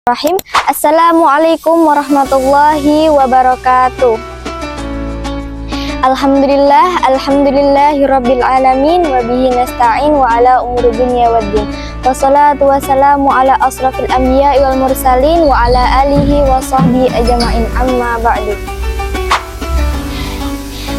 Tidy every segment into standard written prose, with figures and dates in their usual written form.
Rahim. Assalamualaikum warahmatullahi wabarakatuh. Alhamdulillahirabbil alamin wa bihi nasta'in wa ala umuri dunya waddin. Wassalatu wassalamu ala asrafil anbiya'i wal mursalin wa ala alihi wa sahbihi ajma'in, amma ba'du.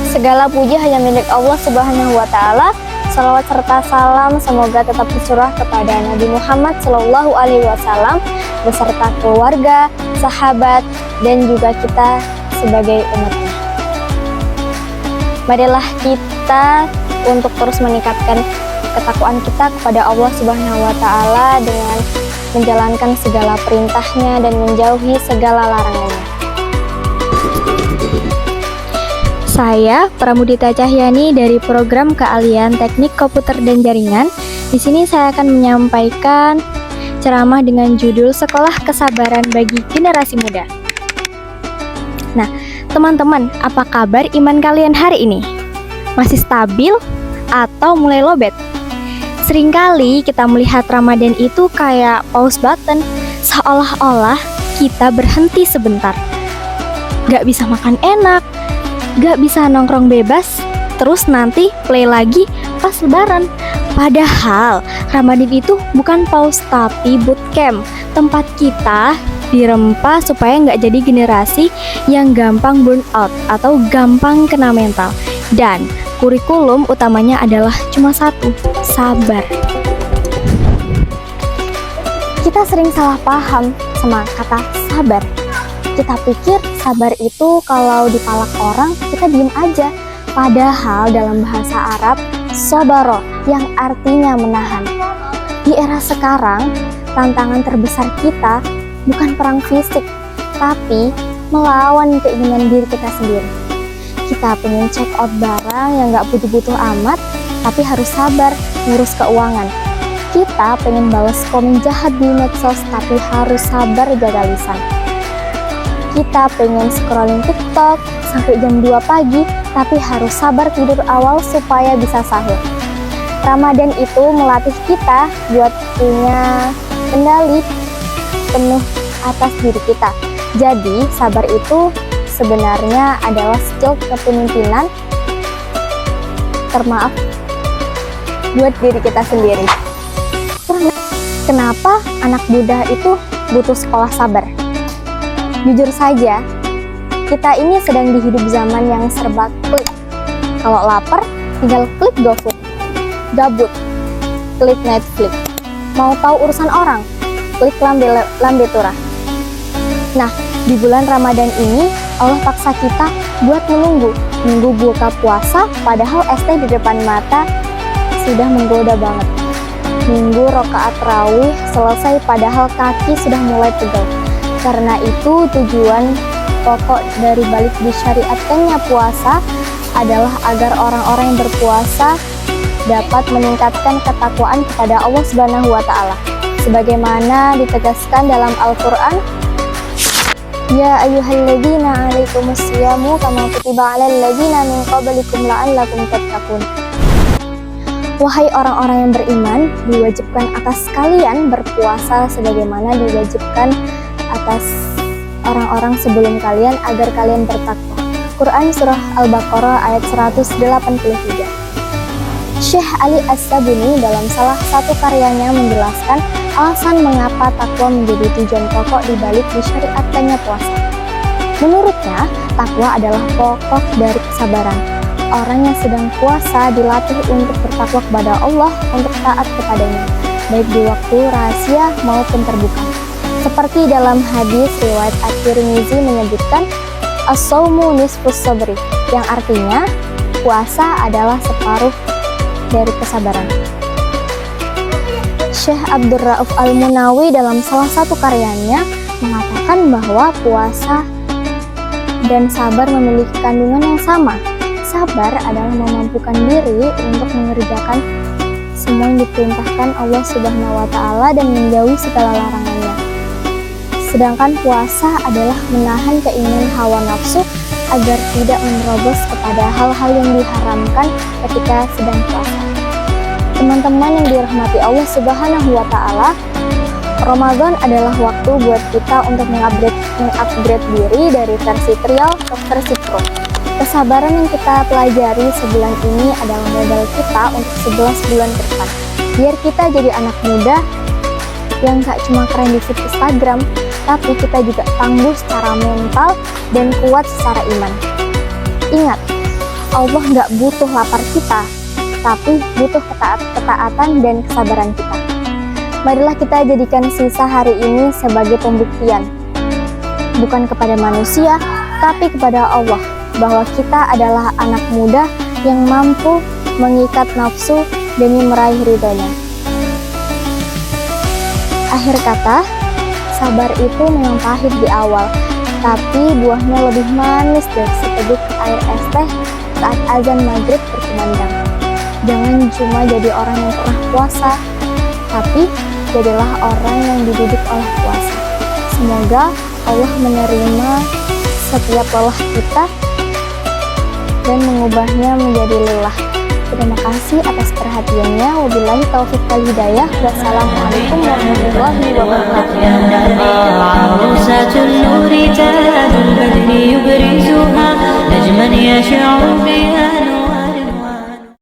Segala puji hanya milik Allah Subhanahu wa taala. Salawat serta salam semoga tetap tercurah kepada Nabi Muhammad Shallallahu Alaihi Wasallam beserta keluarga, sahabat, dan juga kita sebagai umatnya. Marilah kita untuk terus meningkatkan ketakwaan kita kepada Allah Subhanahu Wa Taala dengan menjalankan segala perintahnya dan menjauhi segala larangannya. Saya Pramudita Cahyani dari Program Keahlian Teknik Komputer dan Jaringan. Di sini saya akan menyampaikan ceramah dengan judul Sekolah Kesabaran bagi Generasi Muda. Nah, teman-teman, apa kabar iman kalian hari ini? Masih stabil atau mulai lowbat? Seringkali kita melihat Ramadan itu kayak pause button, seolah-olah kita berhenti sebentar. Gak bisa makan enak, gak bisa nongkrong bebas, terus nanti play lagi pas lebaran. Padahal Ramadan itu bukan pause tapi bootcamp, tempat kita dirempa supaya nggak jadi generasi yang gampang burn out atau gampang kena mental. Dan kurikulum utamanya adalah cuma satu, sabar. Kita sering salah paham sama kata sabar. Kita pikir sabar itu kalau dipalak orang kita diem aja. Padahal dalam bahasa Arab, sobaro yang artinya menahan. Di era sekarang, tantangan terbesar kita bukan perang fisik, tapi melawan keinginan diri kita sendiri. Kita pengen check out barang yang gak butuh-butuh amat, tapi harus sabar ngurus keuangan. Kita pengen balas komen jahat di medsos, tapi harus sabar jaga lisan. Kita pengen scrolling TikTok sampai jam 2 pagi, tapi harus sabar tidur awal supaya bisa sahur. Ramadan itu melatih kita buat punya kendali penuh atas diri kita. Jadi, sabar itu sebenarnya adalah skill kepemimpinan termaaf buat diri kita sendiri. Kenapa anak muda itu butuh sekolah sabar? Jujur saja, kita ini sedang di hidup zaman yang serba klik. Kalau lapar, tinggal klik GoFood. Gabut, klik Netflix. Mau tahu urusan orang, klik lambe turah. Nah, di bulan Ramadan ini, Allah paksa kita buat menunggu buka puasa, padahal es teh di depan mata sudah menggoda banget. Nunggu rakaat tarawih selesai, padahal kaki sudah mulai pegal. Karena itu tujuan pokok dari balik disyariatkannya puasa adalah agar orang-orang yang berpuasa dapat meningkatkan ketakwaan kepada Allah Subhanahu wa taala. Sebagaimana ditegaskan dalam Al-Qur'an, Ya ayyuhalladzina 'alaikumusyamu kama kutiba 'alal ladzina min qablikum la'allakum tattaqun. Wahai orang-orang yang beriman, diwajibkan atas kalian berpuasa sebagaimana diwajibkan atas orang-orang sebelum kalian agar kalian bertakwa. Quran Surah Al-Baqarah ayat 183. Syekh Ali As-Sabuni dalam salah satu karyanya menjelaskan alasan mengapa takwa menjadi tujuan pokok di balik disyariatkannya puasa. Menurutnya, takwa adalah pokok dari kesabaran. Orang yang sedang puasa dilatih untuk bertakwa kepada Allah, untuk taat kepadanya, baik di waktu rahasia maupun terbuka. Seperti dalam hadis riwayat At-Tirmizi menyebutkan as-saumu nisfus sabri, yang artinya puasa adalah separuh dari kesabaran. Syekh Abdul Rauf Al-Munawi dalam salah satu karyanya mengatakan bahwa puasa dan sabar memiliki kandungan yang sama. Sabar adalah memampukan diri untuk mengerjakan semua yang diperintahkan Allah Subhanahu wa taala dan menjauhi segala larangannya. Sedangkan puasa adalah menahan keinginan hawa nafsu agar tidak menerobos kepada hal-hal yang diharamkan ketika sedang puasa. Teman-teman yang dirahmati Allah Subhanahu wa Ta'ala, Ramadan adalah waktu buat kita untuk mengupgrade diri dari versi trial ke versi pro. Kesabaran yang kita pelajari sebulan ini adalah modal kita untuk 11 bulan ke depan. Biar kita jadi anak muda yang gak cuma keren di feed Instagram, tapi kita juga tangguh secara mental dan kuat secara iman. Ingat, Allah gak butuh lapar kita, tapi butuh ketaatan dan kesabaran kita. Marilah kita jadikan sisa hari ini sebagai pembuktian, bukan kepada manusia, tapi kepada Allah, bahwa kita adalah anak muda yang mampu mengikat nafsu demi meraih ridhonya. Akhir kata, sabar itu memang pahit di awal, tapi buahnya lebih manis dari seteguk air es teh saat azan maghrib berkumandang. Jangan cuma jadi orang yang pernah puasa, tapi jadilah orang yang dididik oleh puasa. Semoga Allah menerima setiap lelah kita dan mengubahnya menjadi lelah. Terima kasih atas perhatiannya. Wabillahi taufiq wal hidayah. Wassalamualaikum warahmatullahi wabarakatuh.